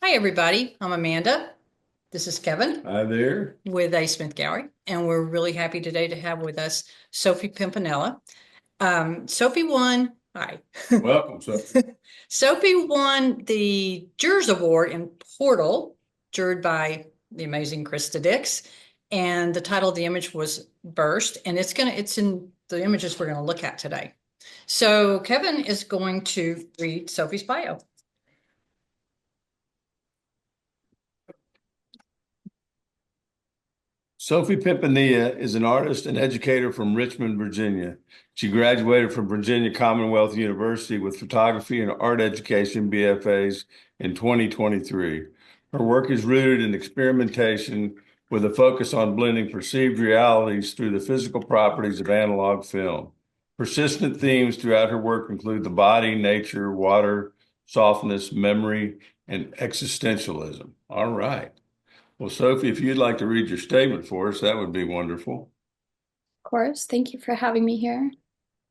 Hi, everybody. I'm Amanda. This is Kevin Hi there. with A. Smith Gallery, and we're really happy today to have with us Sophie Pimpinella. Sophie won. Hi. Welcome, Sophie. Sophie won the Jurors Award in Portal, juried by the amazing Crista Dix, and the title of the image was Burst, and it's in the images we're gonna look at today. So Kevin is going to read Sophie's bio. Sophie Pimpinella is an artist and educator from Richmond, Virginia. She graduated from Virginia Commonwealth University with photography and art education BFAs in 2023. Her work is rooted in experimentation with a focus on blending perceived realities through the physical properties of analog film. Persistent themes throughout her work include the body, nature, water, softness, memory, and existentialism. All right. Well, Sophie, if you'd like to read your statement for us, that would be wonderful. Of course. Thank you for having me here.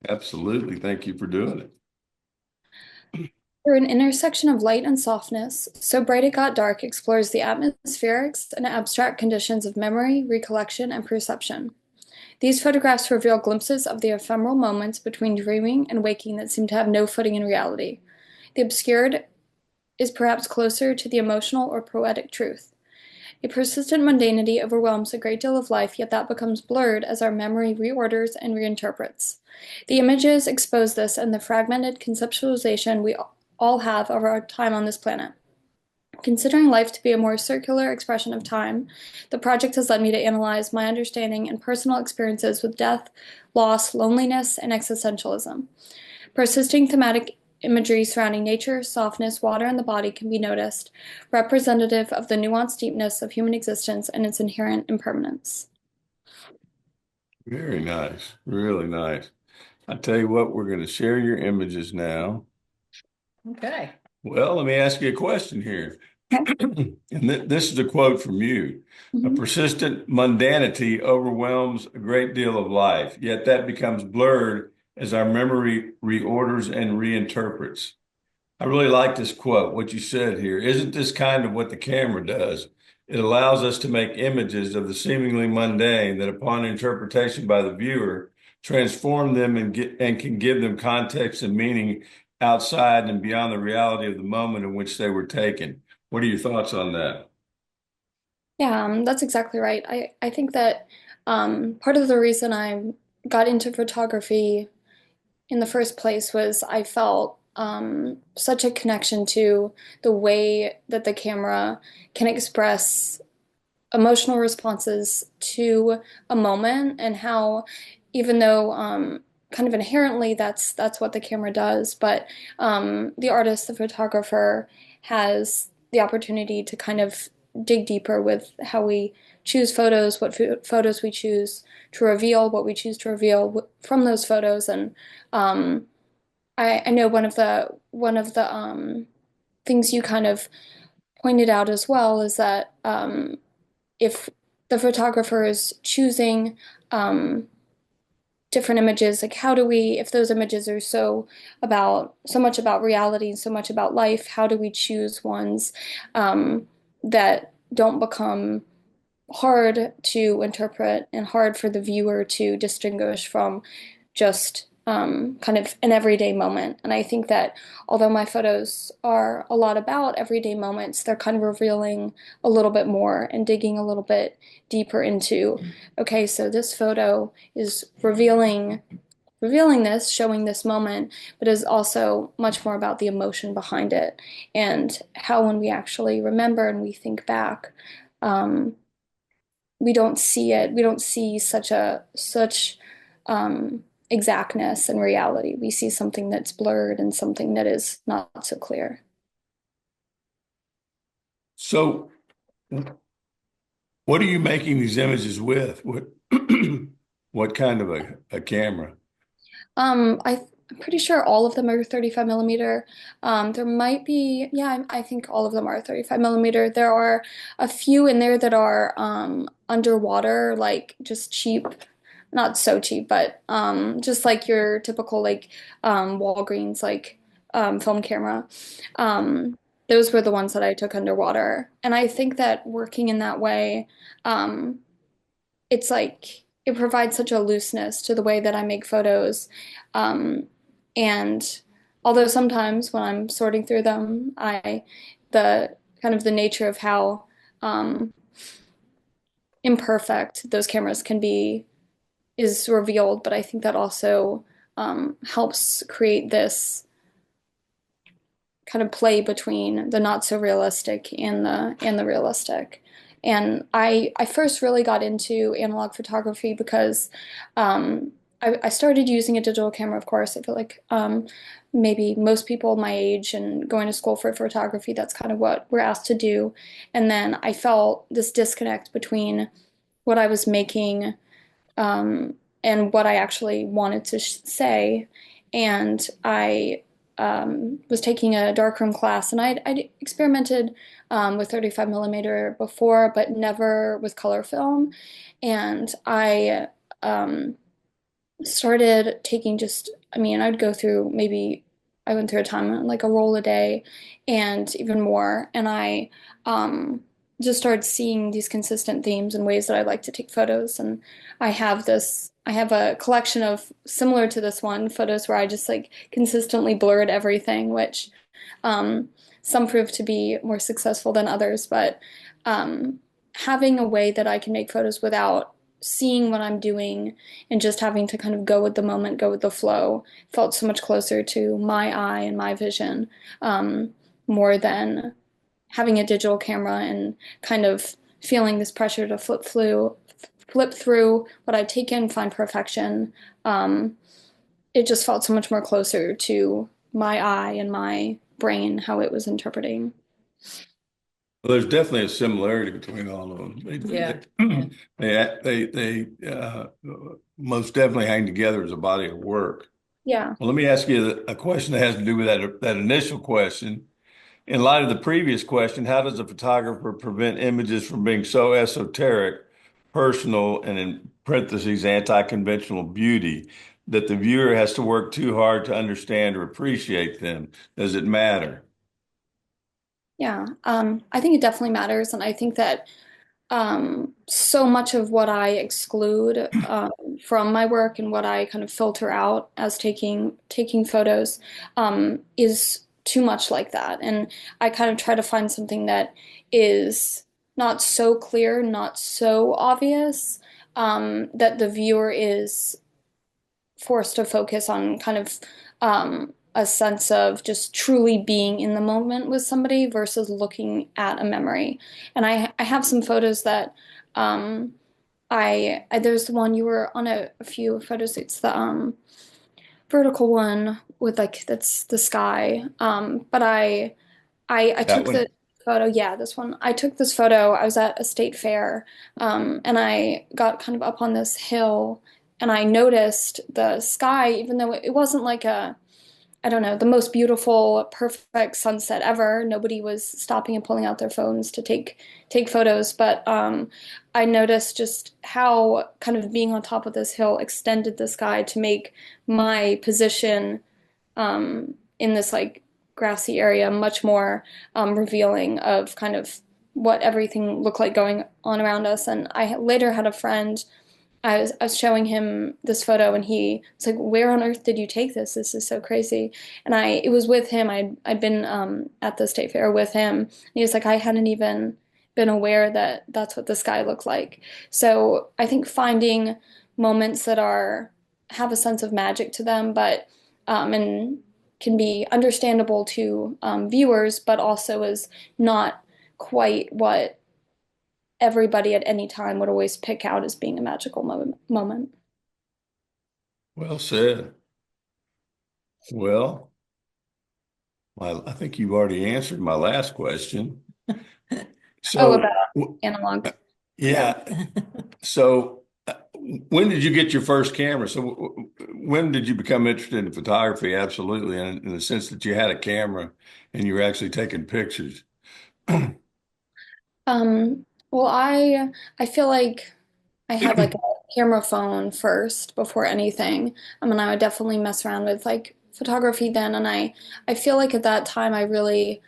Absolutely. Thank you for doing it. Through an intersection of light and softness, So Bright It Got Dark explores the atmospherics and abstract conditions of memory, recollection, and perception. These photographs reveal glimpses of the ephemeral moments between dreaming and waking that seem to have no footing in reality. The obscured is perhaps closer to the emotional or poetic truth. A persistent mundanity overwhelms a great deal of life, yet that becomes blurred as our memory reorders and reinterprets. The images expose this and the fragmented conceptualization we all have of our time on this planet. Considering life to be a more circular expression of time, the project has led me to analyze my understanding and personal experiences with death, loss, loneliness, and existentialism. Persisting thematic imagery surrounding nature, softness, water, and the body can be noticed, representative of the nuanced deepness of human existence and its inherent impermanence. Very nice. Really nice. I tell you what, we're going to share your images now. Okay. Well, let me ask you a question here. And this is a quote from you. A Mhm. persistent mundanity overwhelms a great deal of life, yet that becomes blurred as our memory reorders and reinterprets. I really like this quote, what you said here. Isn't this kind of what the camera does? It allows us to make images of the seemingly mundane that, upon interpretation by the viewer, transform them and can give them context and meaning outside and beyond the reality of the moment in which they were taken. What are your thoughts on that? Yeah, that's exactly right. I think that part of the reason I got into photography in the first place was I felt such a connection to the way that the camera can express emotional responses to a moment and how even though kind of inherently that's what the camera does, but the artist, the photographer, has the opportunity to kind of dig deeper with how we choose photos, what photos we choose to reveal, what we choose to reveal from those photos. And um, I know one of the things you kind of pointed out as well is that if the photographer is choosing um, different images, like how do we, if those images are so much about reality and so much about life, how do we choose ones that don't become hard to interpret and hard for the viewer to distinguish from just kind of an everyday moment. And I think that although my photos are a lot about everyday moments, they're kind of revealing a little bit more and digging a little bit deeper into, okay, so this photo is revealing this, showing this moment, but is also much more about the emotion behind it and how when we actually remember and we think back, um, we don't see it. We don't see such exactness in reality. We see something that's blurred and something that is not so clear. So, what are you making these images with? What what kind of a camera? I'm pretty sure all of them are 35 millimeter. There might be, yeah, I think all of them are 35 millimeter. There are a few in there that are underwater, like just cheap, not so cheap, but just like your typical like Walgreens like film camera. Um, those were the ones that I took underwater. And I think that working in that way, um, it's like it provides such a looseness to the way that I make photos. Um, and although sometimes when I'm sorting through them, the kind of the nature of how um, imperfect those cameras can be is revealed, but I think that also helps create this kind of play between the not so realistic and the realistic. And I first really got into analog photography because I started using a digital camera, of course. I feel like maybe most people my age and going to school for photography, that's kind of what we're asked to do. And then I felt this disconnect between what I was making um, and what I actually wanted to say. And I was taking a darkroom class, and I'd experimented with 35 millimeter before, but never with color film. And I started taking just, I mean, I'd go through maybe, I went through a time like a roll a day and even more. And I just started seeing these consistent themes and ways that I like to take photos. And I have a collection of similar to this one photos where I just like consistently blurred everything, which um, some prove to be more successful than others. But um, having a way that I can make photos without seeing what I'm doing and just having to kind of go with the moment, go with the flow, felt so much closer to my eye and my vision, um, more than having a digital camera and kind of feeling this pressure to flip through what I take in, find perfection. Um, it just felt so much more closer to my eye and my brain, how it was interpreting. Well, there's definitely a similarity between all of them. Yeah. Yeah. They most definitely hang together as a body of work. Yeah. Well, let me ask you a question that has to do with that initial question. In light of the previous question, how does a photographer prevent images from being so esoteric, personal, and in parentheses, anti-conventional beauty that the viewer has to work too hard to understand or appreciate them? Does it matter? Yeah. I think it definitely matters. And I think that so much of what I exclude from my work and what I kind of filter out as taking photos is too much like that. And I kind of try to find something that is not so clear, not so obvious, that the viewer is forced to focus on kind of a sense of just truly being in the moment with somebody versus looking at a memory. And I have some photos that there's the one you were on a few photos. It's the vertical one with like that's the sky. But I That took one? the photo. Yeah, this one. I took this photo. I was at a state fair, and I got kind of up on this hill, and I noticed the sky, even though it wasn't like a, I don't know, the most beautiful, perfect sunset ever. Nobody was stopping and pulling out their phones to take photos, but I noticed just how kind of being on top of this hill extended the sky to make my position in this like grassy area much more revealing of kind of what everything looked like going on around us. And I later had a friend. I was showing him this photo, and he was like, "Where on earth did you take this? This is so crazy." And it was with him. I'd been at the state fair with him. And he was like, "I hadn't even been aware that that's what the sky looked like." So I think finding moments that are have a sense of magic to them, but and can be understandable to viewers, but also is not quite what everybody at any time would always pick out as being a magical moment. Well said. Well, I think you've already answered my last question. Oh, So, about analog. Yeah. yeah. So, when did you get your first camera? So, when did you become interested in photography? Absolutely, in the sense that you had a camera and you were actually taking pictures. Well, I feel like I had like a camera phone first before anything. I mean, I would definitely mess around with like photography then, and I feel like at that time I really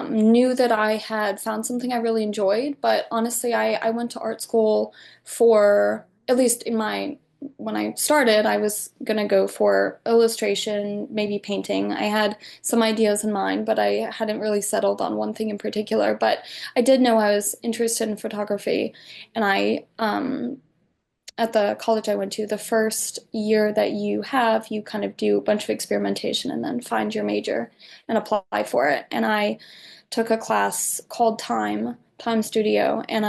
knew that I had found something I really enjoyed. But honestly, I went to art school for, at least in my, when I started, I was gonna go for illustration, maybe painting. I had some ideas in mind, but I hadn't really settled on one thing in particular. But I did know I was interested in photography, and at the college I went to, the first year that you have, you kind of do a bunch of experimentation and then find your major and apply for it. And I took a class called Time Studio, and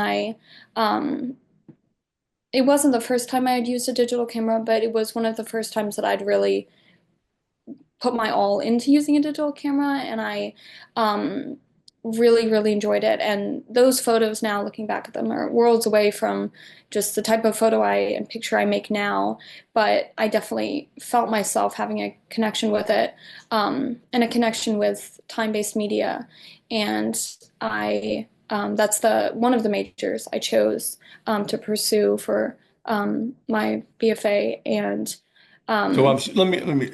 it wasn't the first time I had used a digital camera, but it was one of the first times that I'd really put my all into using a digital camera, and I really, really enjoyed it. And those photos now, looking back at them, are worlds away from just the type of photo and picture I make now. But I definitely felt myself having a connection with it, and a connection with time-based media. And that's the one of the majors I chose to pursue for my BFA. And So um, let me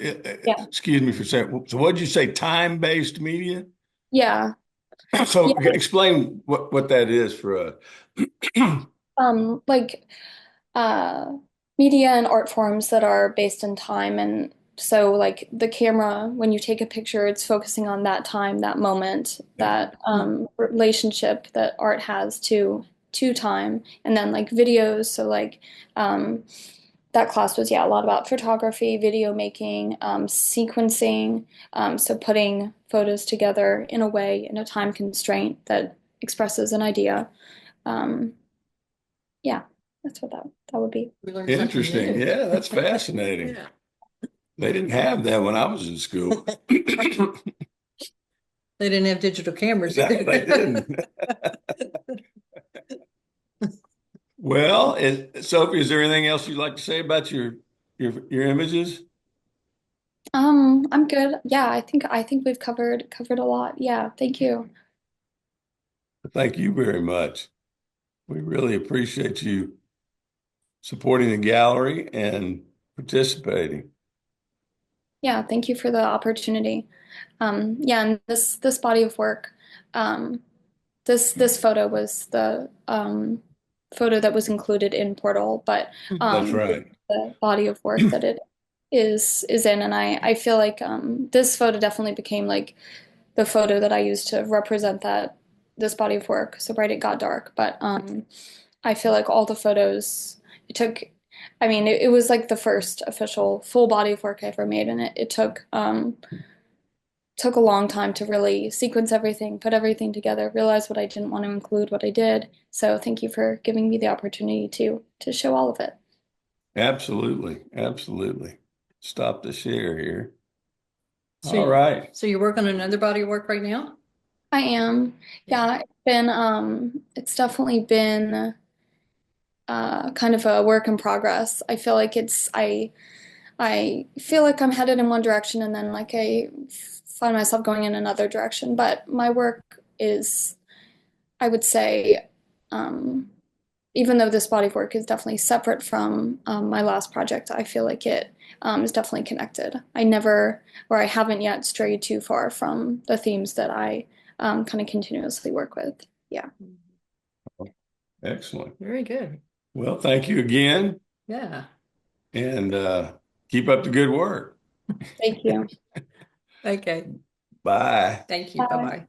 yeah, excuse me for a second. So what did you say? Time-based media? yeah. So Yeah, explain what that is for us. like uh, media and art forms that are based in time. And so, like the camera, when you take a picture, it's focusing on that time, that moment, that relationship that art has to time. And then like videos, so like um, that class was, yeah, a lot about photography, video making, sequencing, so putting photos together in a way, in a time constraint that expresses an idea. Um, yeah, that's what that would be. We learned something Interesting. new. Yeah, that's fascinating. Yeah. They didn't have that when I was in school. They didn't have digital cameras No, either. they didn't. Well, Sophie, is there anything else you'd like to say about your images? I'm good. Yeah, I think we've covered a lot. Yeah, thank you. Thank you very much. We really appreciate you supporting the gallery and participating. Yeah, thank you for the opportunity. Yeah, and this body of work, um, this photo was the photo that was included in Portal, but That's right. the body of work that it is in, and I feel like this photo definitely became like the photo that I used to represent that this body of work. So Bright It Got Dark, but I feel like all the photos it took. I mean, it was like the first official full body of work I ever made, and it took a long time to really sequence everything, put everything together, realize what I didn't want to include, what I did. So thank you for giving me the opportunity to show all of it. Absolutely. Absolutely. Stop the share here. So, All right. so you're working on another body of work right now? I am. Yeah, it's definitely been kind of a work in progress. I feel like I feel like I'm headed in one direction, and then like I find myself going in another direction. But my work is, I would say, um, even though this body of work is definitely separate from my last project, I feel like it is definitely connected. I never, or I haven't yet strayed too far from the themes that I kind of continuously work with. Yeah. Excellent. Very good. Well, thank you again, Yeah. and keep up the good work. Thank you. Okay. Bye. Thank you. Bye. Bye-bye.